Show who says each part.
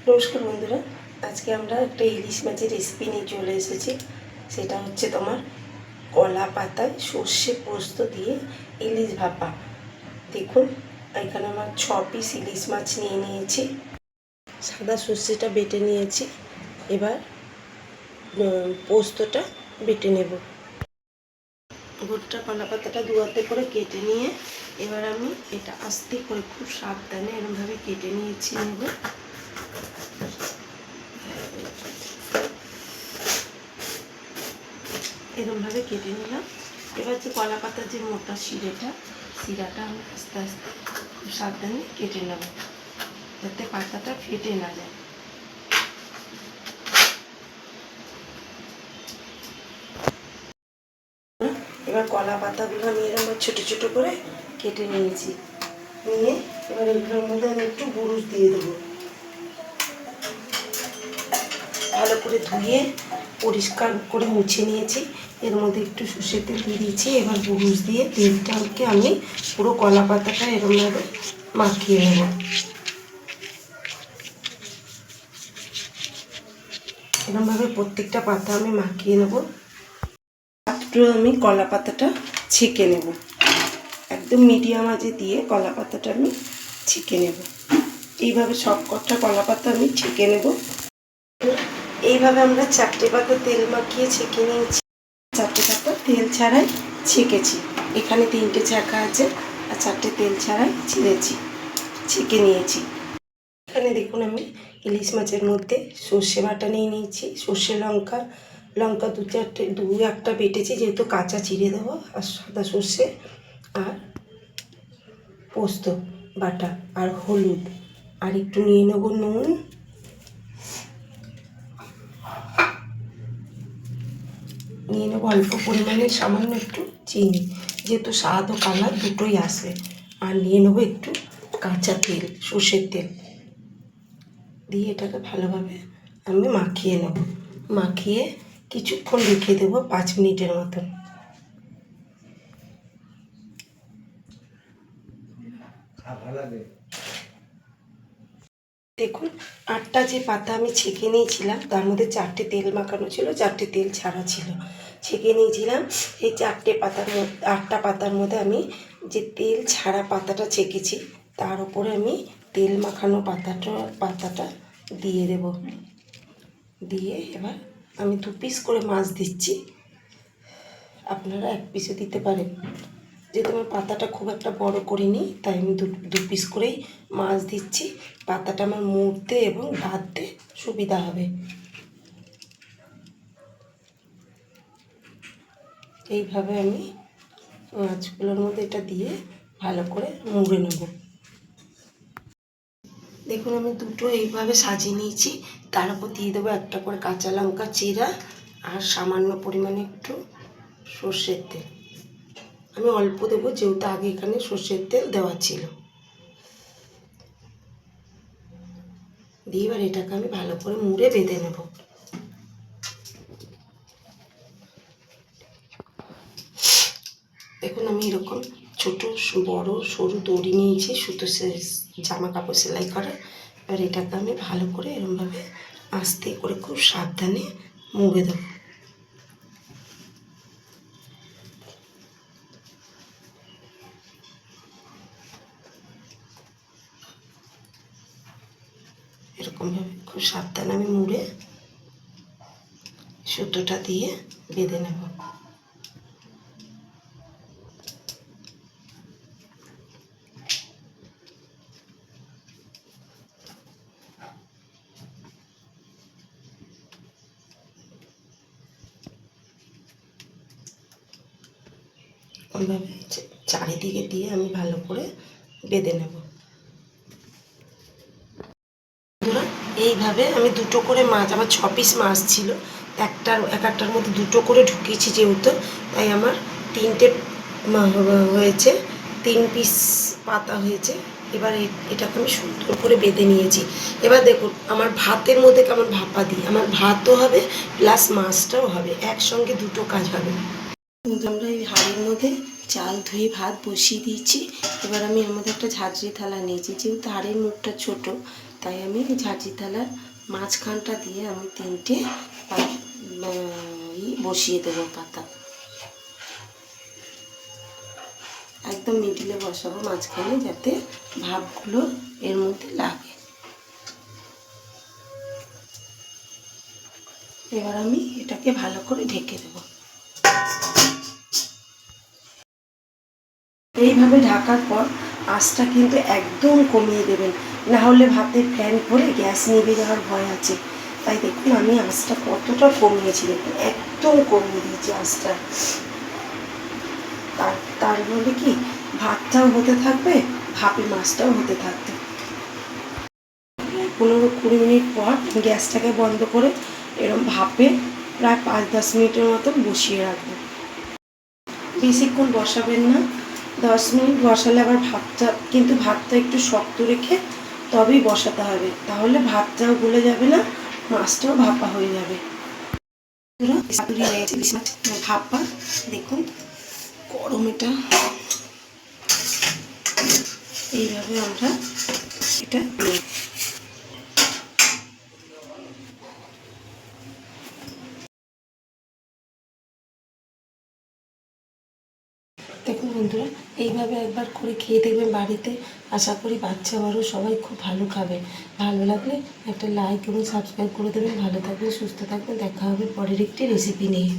Speaker 1: নমস্কার বন্ধুরা, আজকে আমরা একটা ইলিশ মাছের রেসিপি নিয়ে চলে এসেছি। সেটা হচ্ছে তোমার কলা পাতায় সর্ষে পোস্ত দিয়ে ইলিশ ভাপা। দেখুন, এখানে আমার 6 পিস ইলিশ মাছ নিয়ে নিয়েছি। সাদা সর্ষেটা বেটে নিয়েছি। এবার পোস্তটা বেটে নেব। গোটা কলা পাতাটা দুয়াতে করে কেটে নিয়ে এবার আমি এটা আস্তে করে খুব সাবধানে এরকমভাবে কেটে নিয়েছি। এরকমভাবে কেটে নিলাম। এবার যে কলা পাতার যে মোটা শিরাটা আমি আস্তে আস্তে খুব সাবধানে কেটে নেব, যাতে পাতাটা ফেটে না যায়। এবার কলা পাতাগুলো আমি এরকম ছোটো ছোটো করে কেটে নিয়েছি। নিয়ে এবার এগুলোর মধ্যে আমি একটু গুঁড়ো দিয়ে দেবো। ভালো করে ধুয়ে পরিষ্কার করে মুছে নিয়েছি। এর মধ্যে একটু সর্ষের তেল দিয়ে দিয়েছি। এবার বুরুশ দিয়ে তেলটাকে আমি পুরো কলা পাতাটা এরকমভাবে মাখিয়ে নেব। এরকমভাবে প্রত্যেকটা পাতা আমি মাখিয়ে নেব। একটু আমি কলা পাতাটা ছেঁকে নেব। একদম মিডিয়াম আঁচে দিয়ে কলা পাতাটা আমি ছেঁকে নেব। এইভাবে সব কটা কলা পাতা আমি ছেঁকে নেব। এইভাবে আমরা 4টে পাতা তেল মাখিয়ে ছেঁকে নিয়েছি। 4টে পাতা তেল ছাড়াই ছেঁকেছি। এখানে 3টে ছাঁকা আছে আর 4টে তেল ছাড়াই ছেঁকে নিয়েছি। এখানে দেখুন, আমি ইলিশ মাছের মধ্যে সর্ষে বাটা নিয়ে নিয়েছি। সর্ষে লঙ্কা 2-1টা বেটেছি, যেহেতু কাঁচা চিড়ে দেবো। আর সাদা সর্ষে আর পোস্ত বাটা আর হলুদ, আর একটু নিয়ে নেব নুন, নিয়ে নেবো অল্প পরিমাণে সামান্য একটু চিনি, যেহেতু স্বাদ ও কালার দুটোই আসবে। আর নিয়ে নেবো একটু কাঁচা তেল, সর্ষের তেল দিয়ে এটাকে ভালোভাবে আমি মাখিয়ে নেব। মাখিয়ে কিছুক্ষণ রেখে দেবো, 5 মিনিটের মতন। দেখুন, 8টা যে পাতা আমি ছেঁকে নিয়েছিলাম, তার মধ্যে 4টে তেল মাখানো ছিল, 4টে তেল ছাড়া ছিল। ছেঁকে নিয়েছিলাম। এই 8টা পাতার মধ্যে আমি যে তেল ছাড়া পাতাটা ছেঁকেছি, তার উপরে আমি তেল মাখানো পাতাটা দিয়ে দেব। দিয়ে এবার আমি 2 পিস করে মাছ দিচ্ছি। আপনারা 1 পিসও দিতে পারেন। যেহেতু আমার পাতাটা খুব একটা বড় করিনি, তাই আমি 2 পিস করেই মাছ দিচ্ছি। পাতাটা আমার মুড়তে এবং ভাজতে সুবিধা হবে। এইভাবে আমি মাছগুলোর মধ্যে এটা দিয়ে ভালো করে মুড়ে নেব। দেখুন, আমি দুটো এইভাবে সাজিয়ে নিয়েছি। তার উপর দিয়ে দেবো 1টা করে কাঁচা লঙ্কা চিরা আর সামান্য পরিমাণে একটু সর্ষের তেল। আমি অল্প দেবো, যেহেতু আগে এখানে সর্ষের তেল দেওয়া ছিল। দিয়ে এবার এটাকে আমি ভালো করে মুড়ে বেঁধে নেব। দেখুন, আমি এরকম ছোট বড় সরু দড়ি নিয়েছি, সুতো জামা কাপড় সেলাই করা। এবার এটাকে আমি ভালো করে এরকমভাবে আস্তে করে খুব সাবধানে মুড়ে দেবো। এরকমভাবে খুব সাবধানে আমি মুড়ে সুতোটা দিয়ে বেঁধে নেব। ওইভাবে চারিদিকে দিয়ে আমি ভালো করে বেঁধে নেব। এইভাবে আমি 2টো করে মাছ, আমার 6 পিস মাছ ছিল, একটার মধ্যে 2টো করে ঢুকিয়েছি, যেহেতু তাই আমার 3টে হয়েছে, 3 পিস পাতা হয়েছে। এবার এটাকে আমি সুন্দর করে বেঁধে নিয়েছি। এবার দেখুন, আমার ভাতের মধ্যে কেমন ভাপা দিই, আমার ভাতও হবে প্লাস মাছটাও হবে, একসঙ্গে 2টো কাজ হবে। আমরা এই হাঁড়ির মধ্যে চাল ধুয়ে ভাত বসিয়ে দিয়েছি। এবার আমি এর মধ্যে একটা ঝাঁঝরি থালা নিয়েছি, যেহেতু হাঁড়ির মুখটা ছোট, তাই আমি ঝাঁঝরি থালার মাঝখানটা দিয়ে আমি 3টে বসিয়ে দেবো পাতা। একদম মিডিলে বসাবো মাঝখানে, যাতে ভাপগুলো এর মধ্যে লাগে। এবার আমি এটাকে ভালো করে ঢেকে দেবো। এইভাবে ঢাকার পর আঁচটা কিন্তু একদম কমিয়ে দেবেন, না হলে ভাতের ফ্যান পরে গ্যাস নিভে যাওয়ার ভয় আছে। তাই দেখুন আমি আঁচটা কতটা কমিয়েছি, দেখুন একদম কমিয়ে দিয়েছি আঁচটা। তার ফলে কি ভাতটাও হতে থাকবে, ভাপে মাছটাও হতে থাকবে। 15-20 মিনিট পর গ্যাসটাকে বন্ধ করে এরকম ভাপে প্রায় 5-10 মিনিটের মতন বসিয়ে রাখবো। বেশিক্ষণ বসাবেন না, 10 মিনিট বসালে আবার ভাতটা একটু শক্ত রেখে তবেই বসাতে হবে, তাহলে ভাতটাও গলে যাবে না, মাছটাও ভাপা হয়ে যাবে। ভাপা দেখুন গরম, এটা এইভাবে আমরা এটা দেখুন বন্ধুরা, এইভাবে একবার করে খেয়ে দেখবেন বাড়িতে। আশা করি বাচ্চা বড় সবাই খুব ভালো খাবে। ভালো লাগলে একটা লাইক এবং সাবস্ক্রাইব করে দেবেন। ভালো থাকবেন, সুস্থ থাকবেন। দেখা হবে পরের একটি রেসিপি নিয়ে।